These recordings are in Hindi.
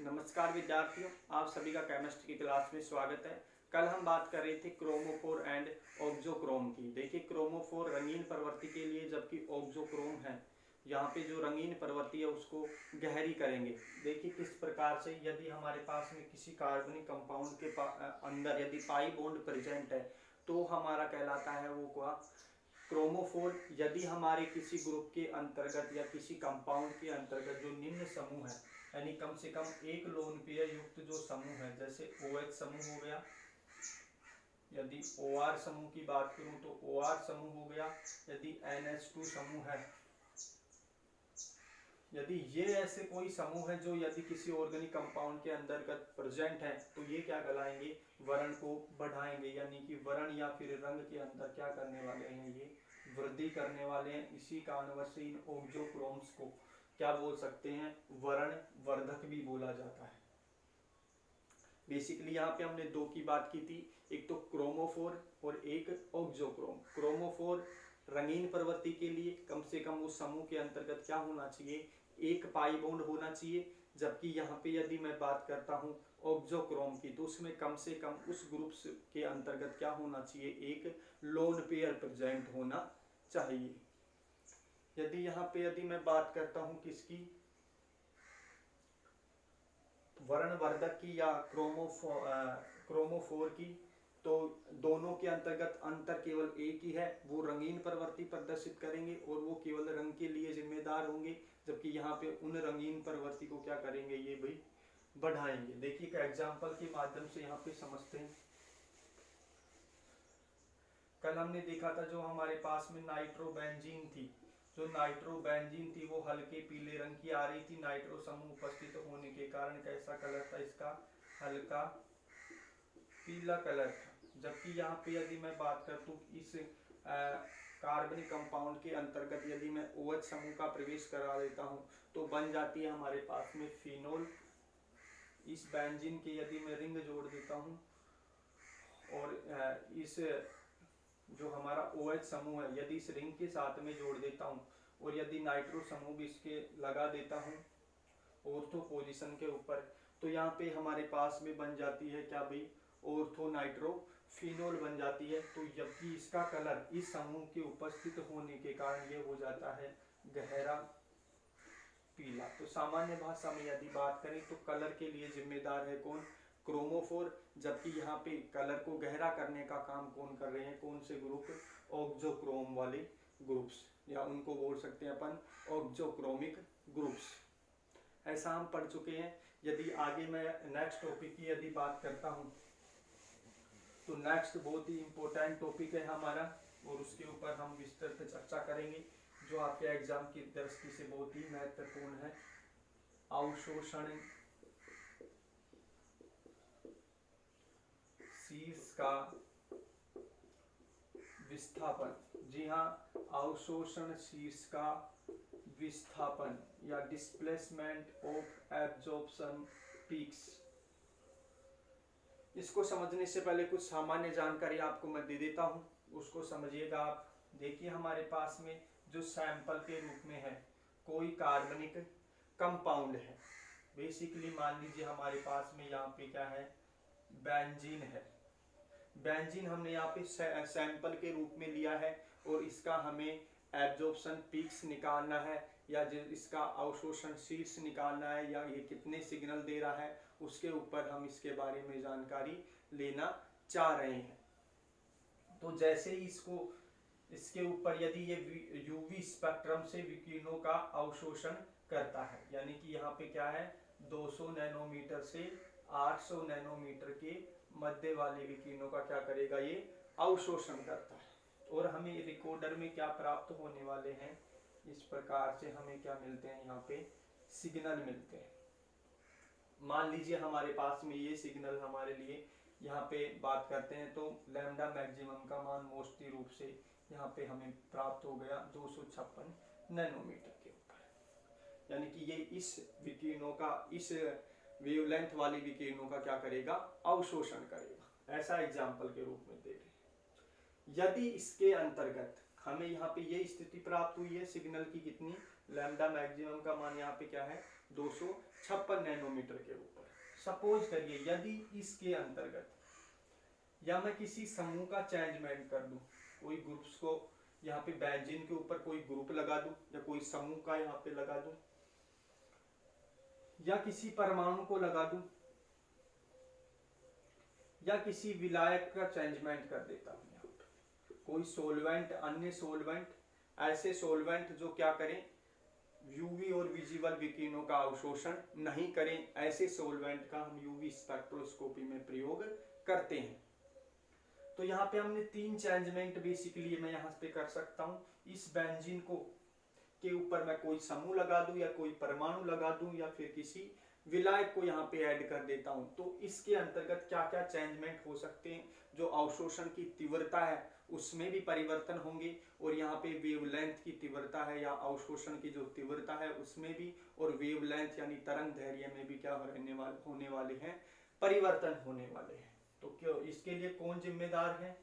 नमस्कार विद्यार्थियों, आप सभी का केमिस्ट्री की क्लास में स्वागत है। कल हम बात कर रहे थे क्रोमोफोर एंड ऑक्सोक्रोम की। देखिए, क्रोमोफोर रंगीन प्रवृत्ति के लिए, जबकि ऑक्सोक्रोम है यहाँ पे जो रंगीन प्रवृत्ति है उसको गहरी करेंगे। देखिए किस प्रकार से, यदि हमारे पास में किसी कार्बनिक कंपाउंड के अंदर यदि पाई बॉन्ड प्रेजेंट है तो हमारा कहलाता है वो क्या, क्रोमोफोर। यदि हमारे किसी ग्रुप के अंतर्गत या किसी कंपाउंड के अंतर्गत जो निम्न समूह है, यानी कम से कम एक लोन पेयर युक्त जो समूह है, जैसे OH समूह हो गया, यदि OR समूह की बात करूं तो OR समूह हो गया, यदि NH2 समूह है, यदि ये ऐसे कोई समूह है जो यदि किसी ऑर्गेनिक कंपाउंड के अंतर्गत प्रेजेंट है तो ये क्या कहलाएंगे, वर्ण को बढ़ाएंगे, यानी कि वर्ण या फिर रंग के अंदर क्या करने वाले हैं, ये वृद्धि करने वाले हैं। इसी कारणवश इन ऑक्सोक्रोम्स को क्या बोल सकते हैं, वर्ण वर्धक भी बोला जाता है। बेसिकली यहाँ पे हमने दो की बात की थी, एक तो क्रोमोफोर और एक ऑक्सोक्रोम। क्रोमोफोर रंगीन प्रवृत्ति के लिए कम से कम उस समूह के अंतर्गत क्या होना चाहिए, एक पाई बॉन्ड होना चाहिए। जबकि यहाँ पे यदि मैं बात करता हूँ ऑक्सोक्रोम की, तो उसमें कम से कम उस ग्रुप के अंतर्गत क्या होना चाहिए, एक लोन पेयर प्रेजेंट होना चाहिए। यदि यहाँ पे यदि मैं बात करता हूँ किसकी, वर्णवर्धक की या क्रोमोफोर की, तो दोनों के अंतर्गत अंतर केवल एक ही है, वो रंगीन प्रवृत्ति प्रदर्शित करेंगे और वो केवल रंग के लिए जिम्मेदार होंगे। जबकि यहाँ पे उन रंगीन प्रवृत्ति को क्या करेंगे, ये भाई बढ़ाएंगे। देखिए एक एग्जाम्पल के माध्यम से यहाँ पे समझते हैं। कल हमने देखा था जो हमारे पास में नाइट्रोबेंजीन थी, जो नाइट्रोबेंजीन थी वो हल्के पीले रंग की आ रही थी। नाइट्रो समूह उपस्थित होने के कारण कैसा कलर था इसका, हल्का पीला कलर था। जबकि यहाँ पे यदि मैं बात करता हूँ इस कार्बनिक कंपाउंड के अंतर्गत यदि मैं OH समूह का प्रवेश करा देता हूँ तो बन जाती है हमारे पास में फिनोल। इस बेंजीन के यदि मैं रिंग जोड़ देता हूँ और इस जो हमारा OH समूह है यदि इस रिंग के साथ में जोड़ देता हूँ और यदि नाइट्रो समूह भी इसके लगा देता हूँ ऑर्थो पोजीशन के ऊपर, तो यहाँ पे हमारे पास में बन जाती है क्या भाई, ऑर्थो नाइट्रो फिनोल बन जाती है। तो जबकि इसका कलर इस समूह के उपस्थित होने के कारण ये हो जाता है गहरा पीला। तो सामान्य भाषा में यदि बात करें तो कलर के लिए जिम्मेदार है कौन, क्रोमोफोर। जबकि यहाँ पे कलर को गहरा करने का काम कौन कर रहे हैं, कौन से ग्रुप, ऑक्सोक्रोम वाले ग्रुप्स, या उनको बोल सकते हैं अपन ऑक्सोक्रोमिक ग्रुप्स। ऐसा हम पढ़ चुके हैं। यदि आगे मैं नेक्स्ट टॉपिक की यदि बात करता हूँ तो नेक्स्ट बहुत ही इंपॉर्टेंट टॉपिक है हमारा और उसके ऊपर हम विस्तृत चर्चा करेंगे, जो आपके एग्जाम की दृष्टि से बहुत ही महत्वपूर्ण है, अवशोषण शीर्ष का विस्थापन। जी हाँ, अवशोषण शीर्ष का विस्थापन या डिस्प्लेसमेंट ऑफ एब्जॉर्प्शन पीक्स। इसको समझने से पहले कुछ सामान्य जानकारी आपको मैं दे देता हूं, उसको समझिएगा आप। देखिए हमारे पास में जो सैंपल के रूप में है कोई कार्बनिक कंपाउंड है। बेसिकली मान लीजिए हमारे पास में यहाँ पे क्या है, बेंजीन है। बेंजीन हमने यहाँ पे सैंपल के रूप में लिया है और इसका हमें एब्जॉर्प्शन पीक्स निकालना है या इसका अवशोषण शीर्ष निकालना है, या ये कितने सिग्नल दे रहा है उसके ऊपर हम इसके बारे में जानकारी लेना चाह रहे हैं। तो जैसे ही इसके ऊपर यदि ये यूवी स्पेक्ट्रम से विकिरणों का अवशोषण करता है, यानी कि यहाँ पे क्या है 200 नैनोमीटर से 800 नैनोमीटर के मध्य वाले विकिरणों का क्या करेगा, ये अवशोषण करता है। और हमें रिकॉर्डर में क्या प्राप्त होने वाले हैं, इस प्रकार से हमें क्या मिलते हैं, यहाँ पे सिग्नल मिलते हैं। मान लीजिए हमारे पास में ये सिग्नल हमारे लिए यहाँ पे बात करते हैं तो लैम्डा मैक्सिमम का मान मोस्टली रूप से यहाँ पे हमें प्राप्त हो गया 256 नैनोमीटर के ऊपर, यानी कि ये इस विकिरणों का, इस वेवलेंथ वाली विकिरणों का क्या करेगा, अवशोषण करेगा। ऐसा एग्जाम्पल के रूप में दे रहे हैं। यदि इसके अंतर्गत हमें यहाँ पे ये स्थिति प्राप्त हुई है सिग्नल की, कितनी, लैम्डा मैक्सिमम का मान यहाँ पे क्या है 256 नैनोमीटर के ऊपर। सपोज करिए यदि इसके अंतर्गत या मैं किसी समूह का चेंजमेंट कर दूं, कोई ग्रुप्स को यहाँ पे बेंजीन के ऊपर कोई ग्रुप लगा दूं या कोई समूह का यहाँ पे लगा दूं या किसी परमाणु को लगा दूं या किसी विलायक का चेंजमेंट कर देता हूं यहाँ पे, कोई सोलवेंट, अन्य सोलवेंट, ऐसे सोलवेंट जो क्या करें, यूवी और विजिबल विकिरणों का अवशोषण नहीं करें, ऐसे सोलवेंट का हम यूवी स्पेक्ट्रोस्कोपी में प्रयोग करते हैं। तो यहाँ पे हमने 3 चेंजमेंट बेसिकली मैं यहाँ पे कर सकता हूँ। इस बेंजीन को के ऊपर मैं कोई समूह लगा दूं या कोई परमाणु लगा दूं या फिर किसी विलायक को यहाँ पे ऐड कर देता हूं, तो इसके अंतर्गत क्या क्या चेंजमेंट हो सकते हैं। जो अवशोषण की तीव्रता है उसमें भी परिवर्तन होंगे और यहाँ पे वेवलेंथ की तीव्रता है या अवशोषण की जो तीव्रता है उसमें भी, और वेवलेंथ यानी तरंग दैर्घ्य में भी क्या होने वाले हैं, परिवर्तन होने वाले हैं। तो क्यों इसके लिए कौन जिम्मेदार है,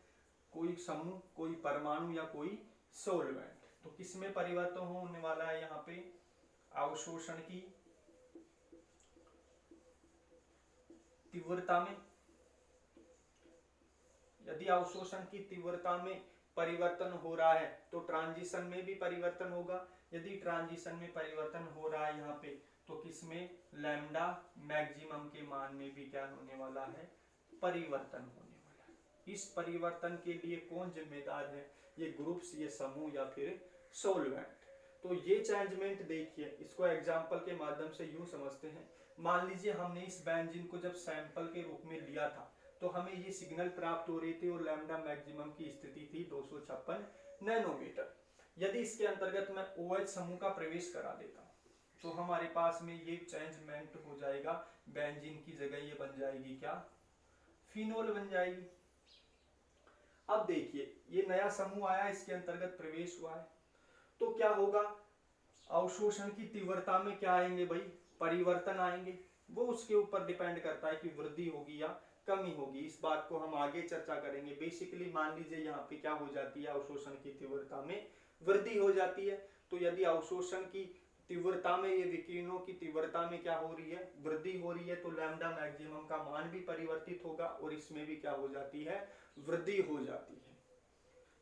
कोई समूह, कोई परमाणु या कोई सोलवेंट। तो किसमें परिवर्तन होने वाला है, यहाँ पे अवशोषण की तीव्रता में। यदि अवशोषण की तीव्रता में परिवर्तन हो रहा है तो ट्रांजिशन में भी परिवर्तन होगा। यदि ट्रांजिशन में परिवर्तन हो रहा है यहाँ पे, तो किसमें, लैम्डा मैक्सिमम के मान में भी क्या होने वाला है, परिवर्तन होने वाला है। इस परिवर्तन के लिए कौन जिम्मेदार है, ये ग्रुप्स, ये समूह या फिर सोलवेंट। तो ये चेंजमेंट देखिए, इसको एग्जांपल के माध्यम से यूं समझते हैं। मान लीजिए हमने इस बेंजीन को जब सैंपल के रूप में लिया था तो हमें ये सिग्नल प्राप्त हो रही थी और लैम्डा मैक्सिमम की स्थिति थी 256 नैनोमीटर। यदि इसके अंतर्गत मैं OH समूह का प्रवेश करा देता हूं तो हमारे पास में ये चेंजमेंट हो जाएगा, बेंजीन की जगह ये बन जाएगी क्या, फिनोल बन जाएगी। अब देखिए ये नया समूह आया, इसके अंतर्गत प्रवेश हुआ है, तो क्या होगा, अवशोषण की तीव्रता में क्या आएंगे भाई, परिवर्तन आएंगे। वो उसके ऊपर डिपेंड करता है कि वृद्धि होगी या कमी होगी। इस बात को हम आगे चर्चा करेंगे। बेसिकली मान लीजिए यहाँ पे क्या हो जाती है, अवशोषण की तीव्रता में वृद्धि हो जाती है। तो यदि अवशोषण की तीव्रता में, ये विकिरणों की तीव्रता में क्या हो रही है, वृद्धि हो रही है, तो लैम्डा मैक्सिमम का मान भी परिवर्तित होगा और इसमें भी क्या हो जाती है, वृद्धि हो जाती है।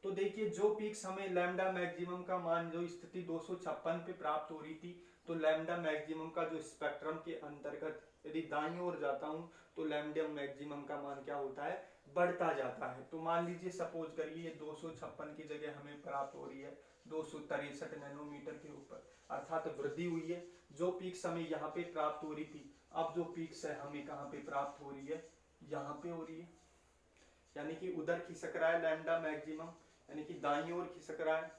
तो देखिए जो पीक्स हमें लैम्डा मैक्सिमम का मान जो स्थिति 256 पे प्राप्त हो रही थी, तो लैम्डा मैक्सिमम का जो स्पेक्ट्रम के अंतर्गत यदि दाईं ओर जाता हूं तो लैम्डा मैक्सिमम का मान क्या होता है, बढ़ता जाता है। तो मान लीजिए सपोज करिए 256 की जगह हमें प्राप्त हो रही है 263 नैनोमीटर के ऊपर, अर्थात वृद्धि हुई है। जो पीक्स हमें यहाँ पे प्राप्त हो रही थी, अब जो पीक्स है हमें कहाँ पे प्राप्त हो रही है, यहाँ पे हो रही है, यानी कि उधर खिसक रहा है लैम्डा मैक्सिमम, यानी कि दाईं ओर खिसक रहा है।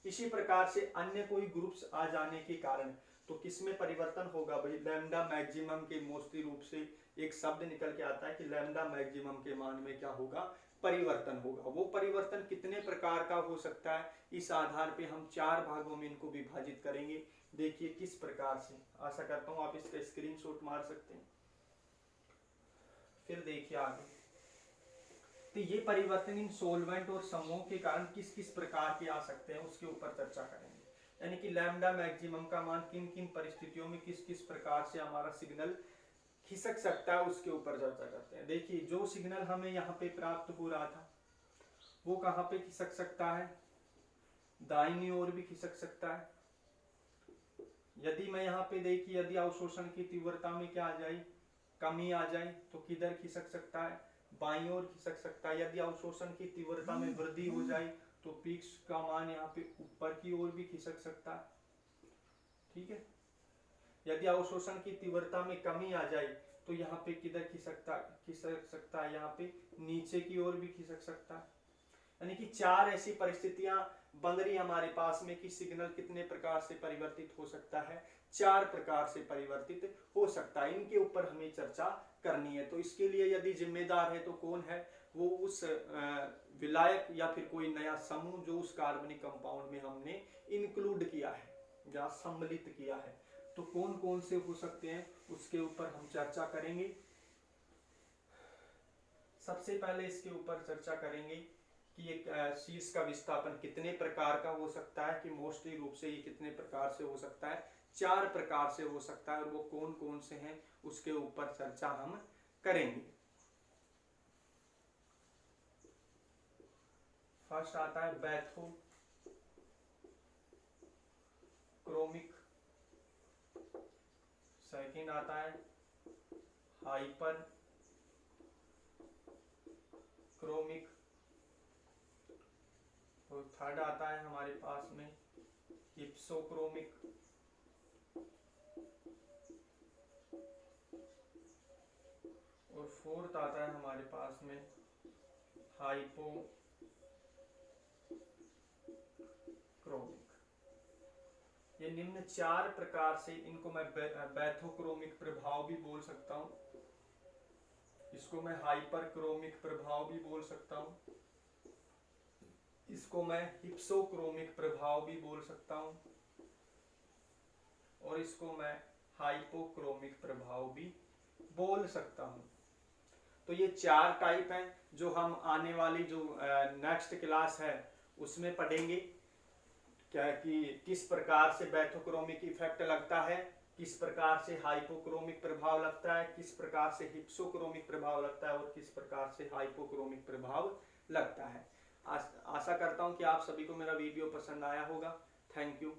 इसी प्रकार से अन्य कोई ग्रुप्स आ जाने के कारण तो किसमें परिवर्तन होगा भाई, लैम्डा मैक्सिमम के मोस्टली रूप से एक शब्द निकल के आता है कि लैम्डा मैक्सिमम के मान में क्या होगा, परिवर्तन होगा। वो परिवर्तन कितने प्रकार का हो सकता है, इस आधार पे हम 4 भागों में इनको विभाजित करेंगे। देखिए किस प्रकार से, आशा करता हूं आप इसका स्क्रीनशॉट मार सकते हैं। फिर देखिए आगे, तो ये परिवर्तन इन सोलवेंट और समूहों के कारण किस किस प्रकार के आ सकते हैं उसके ऊपर चर्चा करेंगे। यानी कि लैम्डा मैक्सिमम का मान किन किन परिस्थितियों में किस किस प्रकार से हमारा सिग्नल खिसक सकता है उसके ऊपर चर्चा करते हैं। देखिए जो सिग्नल हमें यहाँ पे प्राप्त हो रहा था वो कहाँ पे खिसक सकता है, दाहिनी ओर भी खिसक सकता है। यदि मैं यहाँ पे देखिए, यदि अवशोषण की तीव्रता में क्या आ जाए, कमी आ जाए, तो किधर खिसक सकता है, बाईं ओर खिसक सकता है। यदि अवशोषण की तीव्रता में वृद्धि हो जाए तो पीक्स का मान यहाँ पे ऊपर की ओर भी खिसक सकता है, ठीक है। यदि अवशोषण की तीव्रता में कमी आ जाए तो यहाँ पे किधर खिसक सकता है, यहाँ पे नीचे की ओर भी खिसक सकता है। यानी कि 4 ऐसी परिस्थितियां बन रही हमारे पास में कि सिग्नल कितने प्रकार से परिवर्तित हो सकता है, 4 प्रकार से परिवर्तित हो सकता है। इनके ऊपर हमें चर्चा करनी है। तो इसके लिए यदि जिम्मेदार है तो कौन है, वो उस विलायक या फिर कोई नया समूह जो उस कार्बनिक कंपाउंड में हमने इंक्लूड किया है या सम्मिलित किया है। तो कौन कौन से हो सकते हैं उसके ऊपर हम चर्चा करेंगे। सबसे पहले इसके ऊपर चर्चा करेंगे कि एक शीर्ष का विस्थापन कितने प्रकार का हो सकता है, कि मोस्टली रूप से ये कितने प्रकार से हो सकता है, 4 प्रकार से हो सकता है, और वो कौन कौन से हैं उसके ऊपर चर्चा हम करेंगे। फर्स्ट आता है बैथोक्रोमिक, सेकंड आता है हाइपर क्रोमिक, और थर्ड आता है हमारे पास में हिप्सोक्रोमिक, और फोर्थ आता है हमारे पास में हाइपोक्रोमिक। ये निम्न 4 प्रकार से, इनको मैं बैथोक्रोमिक प्रभाव भी बोल सकता हूं, इसको मैं हाइपरक्रोमिक प्रभाव भी बोल सकता हूं, इसको मैं हिप्सोक्रोमिक प्रभाव भी बोल सकता हूं, और इसको मैं हाइपोक्रोमिक प्रभाव भी बोल सकता हूं। तो ये 4 टाइप हैं जो हम आने वाली जो नेक्स्ट क्लास है उसमें पढ़ेंगे, क्या कि किस प्रकार से बैथोक्रोमिक इफेक्ट लगता है, किस प्रकार से हाइपोक्रोमिक प्रभाव लगता है, किस प्रकार से हिप्सोक्रोमिक प्रभाव लगता है, और किस प्रकार से हाइपोक्रोमिक प्रभाव लगता है। आशा करता हूं कि आप सभी को मेरा वीडियो पसंद आया होगा। Thank you.